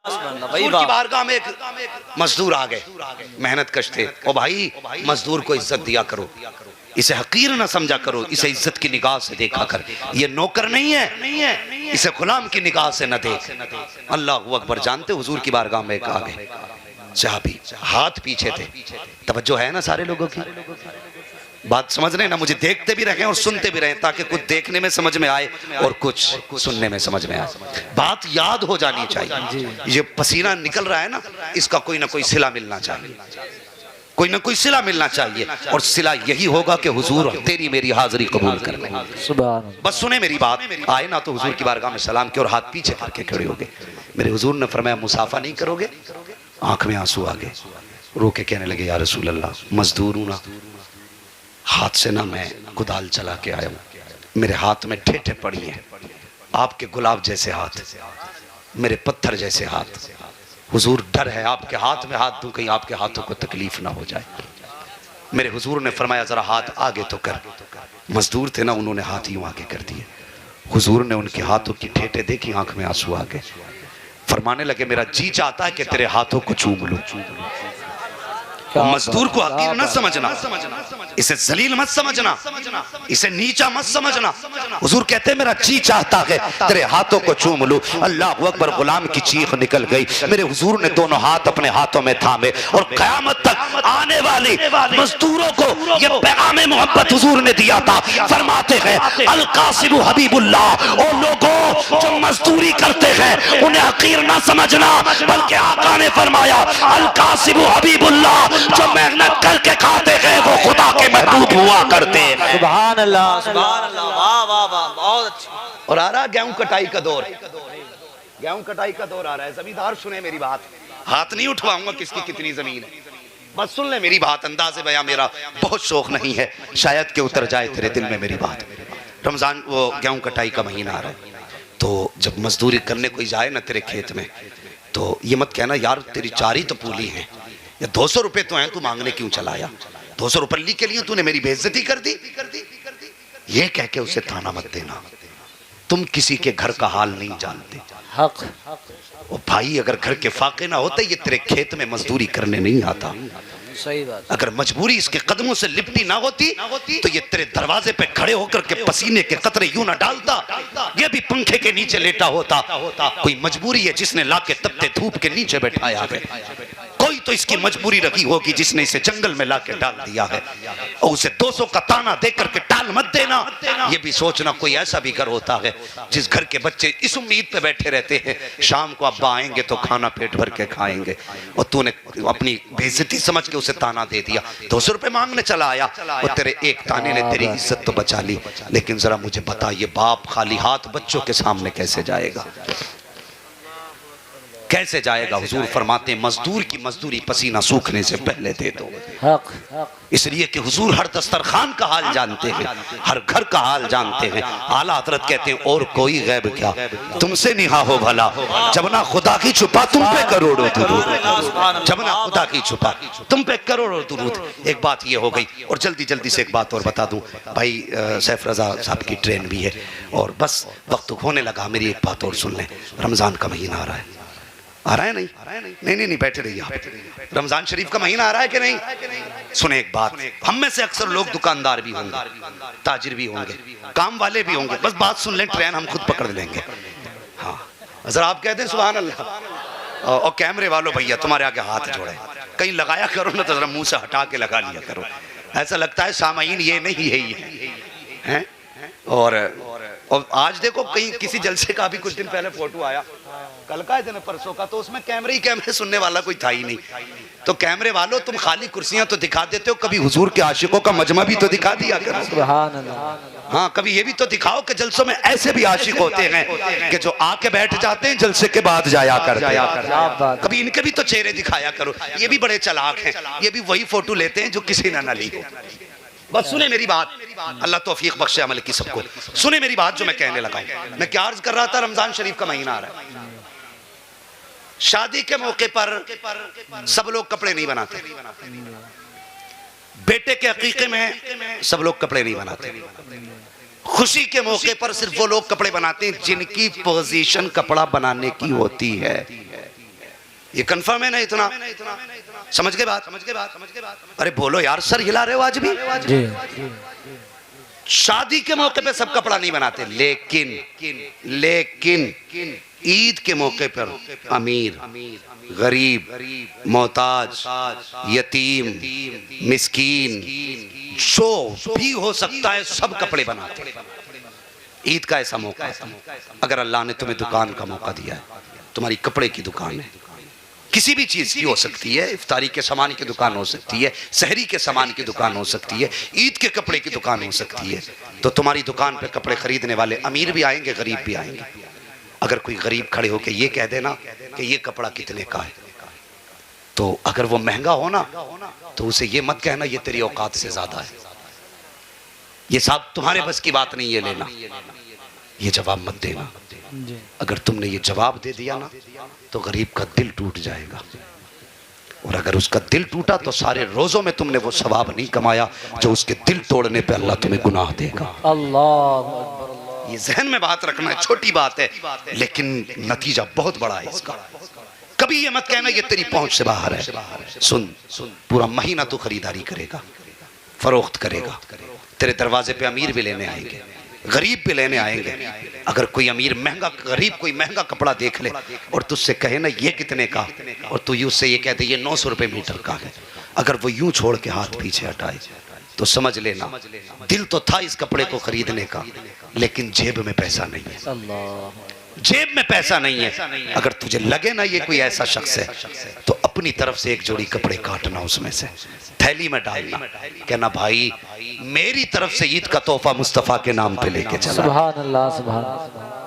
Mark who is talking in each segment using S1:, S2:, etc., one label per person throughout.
S1: हजूर की बारगाह में एक मजदूर आ गए, मेहनत कश थे। ओ भाई, मजदूर को इज्जत दिया करो, इसे हकीर ना समझा करो, इसे इज्जत की निगाह से देखा कर। ये नौकर नहीं है, इसे गुलाम की निगाह से न देख। अल्लाह अकबर। जानते हुजूर की बारगाह में एक आ गए सहाबी, हाथ पीछे थे। तवज्जो है ना सारे लोगों की? बात समझ रहे हैं ना? मुझे देखते भी रहे और सुनते भी रहे, ताकि कुछ देखने में समझ में आए और कुछ सुनने में समझ में आए। बात याद हो जानी चाहिए। ये पसीना निकल रहा है ना, इसका कोई ना कोई सिला मिलना चाहिए, कोई ना कोई सिला मिलना चाहिए। और सिला यही होगा कि हुजूर तेरी मेरी हाजिरी कबूल कर लें। बस सुने मेरी बात। आए ना तो हुजूर की बारगाह में सलाम किया और हाथ पीछे करके खड़े हो गए। मेरे हुजूर ने फरमाया, मुसाफा नहीं करोगे? आंख में आंसू आ गए, रो के कहने लगे, या रसूल अल्लाह, मजदूर हूं ना, हाथ से ना मैं कुदाल चला के आया हूं, मेरे हाथ में ठेठे पड़ी हैं, आपके गुलाब जैसे हाथ, मेरे पत्थर जैसे हाथ। हुजूर डर है आपके हाथ में हाथ दूं, कहीं आपके हाथों को तकलीफ ना हो जाए। मेरे हुजूर ने फरमाया, जरा हाथ आगे तो कर। मजदूर थे ना, उन्होंने हाथ यूं आगे कर दिए। हुजूर ने उनके हाथों की ठेठे देखी, आंख में आंसू आ गए। फरमाने लगे, मेरा जी चाहता है कि तेरे हाथों को चूम लूं। मजदूर को हकीर न समझना, इसे जलील मत समझना, इसे नीचा मत समझना। हुजूर कहते हैं, मेरा जी चाहता है तेरे हाथों को चूम लूं। अल्लाह अकबर। गुलाम की चीख निकल गई। मेरे हुजूर ने दोनों हाथ अपने हाथों में थामे और कयामत तक आने वाली मजदूरों को ये पैगाम मोहब्बत हुजूर ने दिया था। फरमाते हैं, अल कासिम हबीबुल्लाह, ओ लोगों जो मजदूरी करते हैं उन्हें हकीर ना समझना, बल्कि आका ने फरमाया, अल कासिम हबीबुल्लाह, जो मेहनत करके खाते हैं वो खुदा के महबूब हुआ करते हैं।
S2: सुभान अल्लाह, सुभान अल्लाह, वाह वाह वाह, बहुत अच्छा।
S1: और आ रहा गेहूं कटाई का दौर, गेहूं कटाई का दौर आ रहा है। जमींदार सुने मेरी बात, हाथ नहीं उठवाऊंगा किसकी कितनी जमीन है, बस सुन ले मेरी बात। अंदाज़े बयां मेरा बहुत शौक नहीं है, शायद के उतर जाए तेरे दिल में मेरी बात। रमजान, वो गेहूं कटाई का महीना आ रहा है, तो जब मजदूरी करने कोई जाए ना तेरे खेत में, तो ये मत कहना, यार तेरी 4 ही तो पूली है, या 200 रुपए तो हैं, तू मांगने क्यों चलाया? 200 रुपये के लिए तूने मेरी बेइज्जती कर दी। ये कह के उसे ताना मत देना, तुम किसी के घर का हाल नहीं जानते।
S2: हक।
S1: ओ भाई, अगर घर के फाके ना होते, ये तेरे खेत में मजदूरी करने नहीं आता।
S2: सही बात।
S1: अगर मजबूरी इसके कदमों से लिपटी ना होती तो ये तेरे दरवाजे पे खड़े होकर के पसीने के कतरे यूं ना डालता, ये भी पंखे के नीचे लेटा होता। कोई मजबूरी है जिसने लाके तपते धूप के नीचे बैठाया है, कोई तो इसकी मजबूरी रखी होगी जिसने इसे जंगल में लाके डाल दिया है। और उसे 200 का ताना दे करके टाल मत देना। ये भी सोचना, कोई ऐसा भी घर होता है जिस घर के बच्चे इस उम्मीद पे बैठे रहते हैं, शाम को अब्बा आएंगे तो खाना पेट भर के खाएंगे, और तूने अपनी बेइज्जती समझ के उसे ताना दे दिया। 200 रुपए मांगने चला आया, और तेरे एक ताने ने तेरी इज्जत तो बचा ली। लेकिन जरा मुझे बता, ये बाप खाली हाथ बच्चों के सामने कैसे जाएगा? कैसे जाएगा? हुजूर फरमाते, मजदूर की मजदूरी पसीना सूखने से पहले दे दो। इसलिए कि हुजूर हर दस्तरखान का हाल जानते हैं, हर घर का हाल जानते हैं। आला हजरत कहते हैं, और कोई गैब क्या तुमसे निहा हो भला, जब ना खुदा की छुपा तुम पे करोड़ों दुरूद, जब ना खुदा की छुपा तुम पे करोड़ों दुरूद। एक बात ये हो गई, और जल्दी जल्दी से एक बात और बता दूं भाई, सैफ रजा साहब की ट्रेन भी है और बस वक्त होने लगा। मेरी एक बात और सुन लें, रमजान का महीना आ रहा है, आ रहा है? नहीं, बैठे रहिए आप। रमजान शरीफ का महीना आ रहा है कि नहीं? सुने एक बात, हम में से अक्सर लोग दुकानदार भी होंगे, ताजिर भी होंगे, काम वाले भी होंगे। बस बात सुन लें, ट्रेन हम खुद पकड़ लेंगे। हाँ, जरा आप कहते हैं सुभान अल्लाह। और कैमरे वालों भैया, तुम्हारे आगे हाथ जोड़े, कहीं लगाया करो ना तो जरा मुंह से हटा के लगा लिया करो, ऐसा लगता है सामाईन ये नहीं है ये है। और आज देखो, कहीं किसी जलसे का भी कुछ दिन पहले फोटो आया, कल का दिन परसों का, तो उसमें कैमरे ही कैमरे, सुनने वाला कोई था ही नहीं। तो कैमरे वालों, तुम खाली कुर्सियां तो दिखा देते हो, कभी हुजूर के आशिकों का मजमा भी तो दिखा दिया करो।
S2: सुभान अल्लाह।
S1: हाँ, कभी ये भी तो दिखाओ कि जलसों में ऐसे भी आशिक होते हैं कि जो आके बैठ जाते हैं, जलसे के बाद जाया करते हैं। कभी इनके भी तो चेहरे दिखाया करो, ये भी बड़े चालाक हैं, ये भी वही फोटो लेते हैं जो किसी ने ना ली हो। बस सुने मेरी बात, अल्लाह तौफीक बख्शे अमल की सबको। सुने मेरी बात जो मैं कहने लगा हूं। मैं क्या अर्ज कर रहा था, रमजान शरीफ का महीना आ रहा है, शादी के मौके पर सब लोग कपड़े नहीं बनाते, बेटे के अकीके में सब लोग कपड़े नहीं बनाते, खुशी के मौके पर सिर्फ वो लोग कपड़े बनाते हैं जिनकी पोजीशन कपड़ा बनाने की होती है। ये कंफर्म है ना इतना? समझ के बात? अरे बोलो यार, सर हिला रहे हो आज भी?
S2: जी।
S1: शादी के मौके पे सब कपड़ा नहीं बनाते, लेकिन ईद के मौके पर अमीर, गरीब, मोहताज, यतीम, मिस्कीन, जो भी हो सकता है सब कपड़े बनाते हैं। ईद का ऐसा मौका है, अगर अल्लाह ने तुम्हें दुकान का मौका दिया है, तुम्हारी कपड़े की दुकान है, किसी भी चीज की हो सकती है, इफ्तारी के सामान की दुकान हो सकती है, सहरी के सामान की दुकान हो सकती है, ईद के कपड़े की दुकान हो सकती है, तो तुम्हारी दुकान पे कपड़े खरीदने वाले अमीर भी आएंगे, गरीब भी आएंगे। अगर कोई गरीब खड़े होके ये कह देना कि ये कपड़ा कितने का है, तो अगर वो महंगा हो ना, तो उसे ये मत कहना ये तेरी औकात से ज्यादा है, ये साहब तुम्हारे बस की बात नहीं है लेना, ये जवाब मत देना। अगर तुमने ये जवाब दे दिया ना, तो गरीब का दिल टूट जाएगा, और अगर उसका दिल टूटा तो सारे रोजों में तुमने वो सवाब नहीं कमाया जो उसके दिल तोड़ने पे अल्लाह तुम्हें गुनाह देगा।
S2: अल्लाह,
S1: ये जहन में बात रखना है, छोटी बात है लेकिन नतीजा बहुत बड़ा है इसका। कभी ये मत कहना ये तेरी पहुंच से बाहर है। सुन, पूरा महीना तू खरीदारी करेगा, फरोख्त करेगा, तेरे दरवाजे पे अमीर भी लेने आएंगे, गरीब भी लेने आएंगे। अगर कोई अमीर महंगा, गरीब कोई महंगा कपड़ा देख ले और तुझसे कहे ना ये कितने का, और तू यूं से ये कहते ये 900 रुपए मीटर का है, अगर वो यूं छोड़ के हाथ पीछे हटाए तो समझ लेना दिल तो था इस कपड़े को खरीदने का, लेकिन जेब में पैसा नहीं है। जेब में पैसा नहीं है। अगर तुझे लगे ना ये कोई ऐसा शख्स है, तो अपनी तरफ से एक जोड़ी कपड़े काटना, उसमें से थैली में डालना, कहना भाई मेरी तरफ से ईद का तोहफा मुस्तफा के नाम पे लेके चला।
S2: सुभान अल्लाह, सुभान अल्लाह।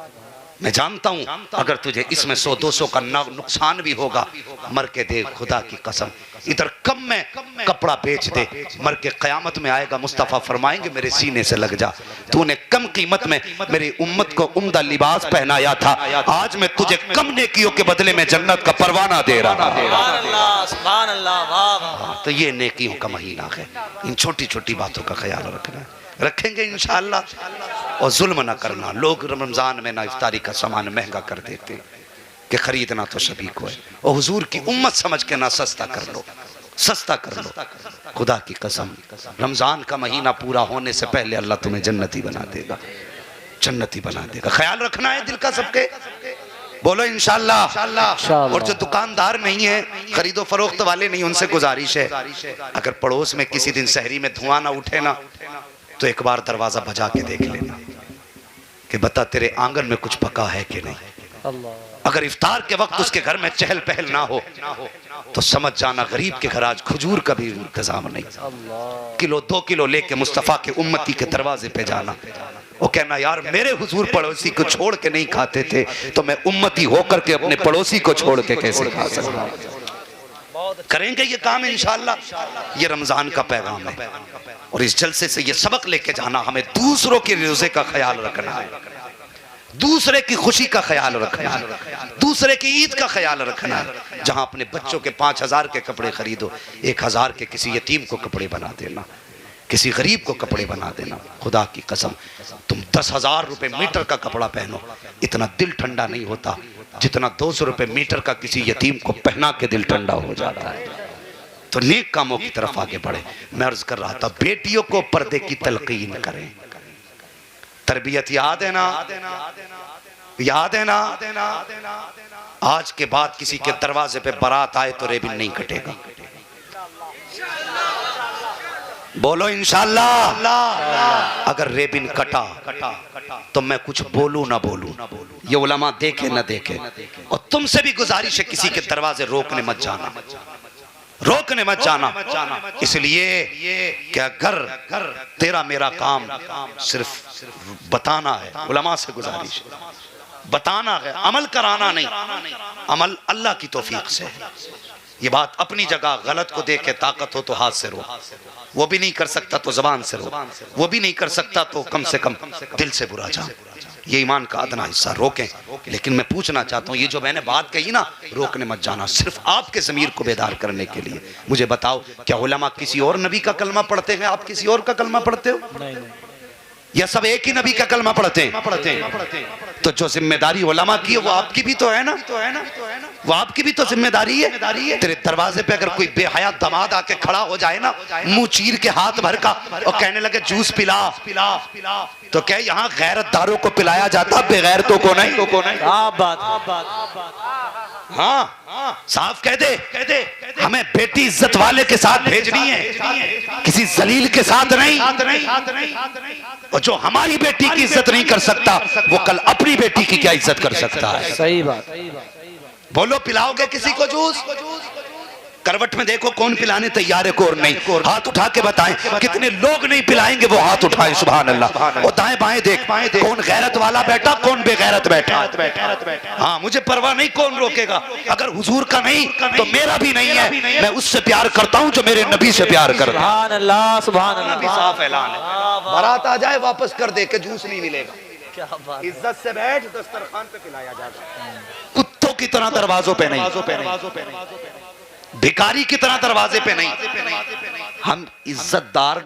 S1: मैं जानता हूं अगर तुझे इसमें 100-200 का नुकसान भी होगा, मर के दे, खुदा की कसम इधर कम में कपड़ा बेच दे, मर के कयामत में आएगा मुस्तफा फरमाएंगे मेरे सीने से लग जा, तूने कम कीमत में मेरी उम्मत को उम्दा लिबास पहनाया था, आज मैं तुझे कम नेकियों के बदले में जन्नत का परवाना दे रहा हूं।
S2: सुभान अल्लाह, वाह वाह।
S1: तो ये नेकियों का महीना है, इन छोटी छोटी बातों का ख्याल रखना है, रखेंगे इंशाअल्लाह। और जुल्म ना करना, लोग रमजान में ना इफ्तारी का सामान महंगा कर देते कि खरीदना तो सभी को है, और हुजूर की उम्मत समझ के ना सस्ता कर लो, सस्ता कर लो। खुदा की कसम रमजान का महीना पूरा होने से पहले अल्लाह तुम्हें जन्नती बना देगा, जन्नती बना देगा। ख्याल रखना है दिल का सबके, बोलो इंशाअल्लाह। और जो दुकानदार नहीं है, खरीदो फरोख्त वाले नहीं, उनसे गुजारिश है अगर पड़ोस में किसी दिन सहरी में धुआं ना उठे ना, तो एक बार दरवाजा बजा के देख लेना कि बता तेरे आंगन में कुछ पका है कि नहीं। अगर इफ्तार के वक्त उसके घर में चहल पहल ना हो तो समझ जाना गरीब के घर आज खजूर का भी इंतजाम नहीं। किलो 2 किलो लेके मुस्तफा के उम्मती के दरवाजे पे जाना, वो कहना यार मेरे हुजूर पड़ोसी को छोड़ के नहीं खाते थे, तो मैं उम्मती होकर के अपने पड़ोसी को छोड़ के कैसे खा सकता। करेंगे ये काम इंशाअल्लाह। ये रमजान का पैगाम है, और इस जलसे से ये सबक लेके जाना, हमें दूसरों के रोजे का ख्याल रखना है, दूसरे की खुशी का ख्याल रखना है, दूसरे की ईद का ख्याल रखना है। जहां अपने बच्चों के 5000 के कपड़े खरीदो, 1000 के किसी यतीम को कपड़े बना देना, किसी गरीब को कपड़े बना देना। खुदा की कसम तुम 10,000 रुपए मीटर का कपड़ा पहनो, इतना दिल ठंडा नहीं होता जितना 200 रुपए मीटर का किसी यतीम को पहना के दिल ठंडा हो जाता है। तो नेक कामों की तरफ आगे बढ़े। मैं अर्ज कर रहा था बेटियों को पर्दे की तलकीन करें, तरबियत याद है ना, याद है ना। आज के बाद किसी के दरवाजे पे बारात आए तो रेबिन नहीं कटेगा, बोलो इंशाअल्लाह। अगर रेबिन कटा तो मैं कुछ बोलूं ना बोलूं, ये उलमा देखे ना देखे। और तुमसे भी गुजारिश है किसी के दरवाजे रोकने मत जाना, रोकने मत जाना, इसलिए कि अगर तेरा मेरा काम सिर्फ बताना है, उलमा से गुजारिश है बताना है, अमल कराना नहीं। अमल अल्लाह की तौफीक से है। ये बात अपनी जगह, गलत को देख के ताकत हो तो हाथ से रो, वो भी नहीं कर सकता तो जबान से रो, वो भी नहीं कर सकता तो कम से कम दिल से बुरा जा। ये ईमान का अदना हिस्सा, रोकें। लेकिन मैं पूछना चाहता हूँ, ये जो मैंने बात कही ना, रोकने मत जाना, सिर्फ आपके ज़मीर को बेदार करने के लिए। मुझे बताओ क्या उलमा किसी और नबी का कलमा पढ़ते हैं, आप किसी और का कलमा पढ़ते हो? या सब एक ही नबी का कलमा पढ़ते हैं? तो जो जिम्मेदारी उलमा की है वो आपकी भी तो है ना। वो आपकी भी तो जिम्मेदारी है। तेरे दरवाजे पे अगर कोई बेहया दमाद आके खड़ा हो जाए ना, मुंह चीर के हाथ भर का, और कहने लगे जूस पिला, तो क्या यहाँ गैरतदारों को पिलाया जाता, बेगैरतों को नहीं?
S2: क्या बात।
S1: हाँ, साफ कह दे हमें बेटी इज्जत वाले के साथ भेजनी है, किसी जलील के साथ नहीं। और जो हमारी बेटी की इज्जत नहीं कर सकता, वो कल अपनी बेटी की क्या इज्जत कर सकता है?
S2: सही बात।
S1: बोलो, पिलाओगे किसी को जूस? करवट में देखो कौन पिलाने तैयार है, कौन नहीं। हाथ उठा के बताएं कितने लोग नहीं पिलाएंगे, वो हाथ उठाएं। सुभान अल्लाह। और दाएं बाएं देख, कौन गैरत वाला बैठा, कौन बेगैरत बैठा। हाँ, मुझे परवाह नहीं, कौन रोकेगा। अगर हुजूर का नहीं तो मेरा भी नहीं है। मैं उससे प्यार करता हूं जो मेरे नबी से प्यार करता है।
S2: सुभान अल्लाह, सुभान अल्लाह।
S1: साफ ऐलान है, बारात आ जाए वापस कर दे के जूस नहीं मिलेगा।
S2: क्या बात।
S1: इज्जत से बैठ, दस्तरखान पे पिलाया जाएगा। कुत्तों की तरह दरवाजों पे नहीं, भिखारी की तरह दरवाजे पे नहीं। हम इज्जतदार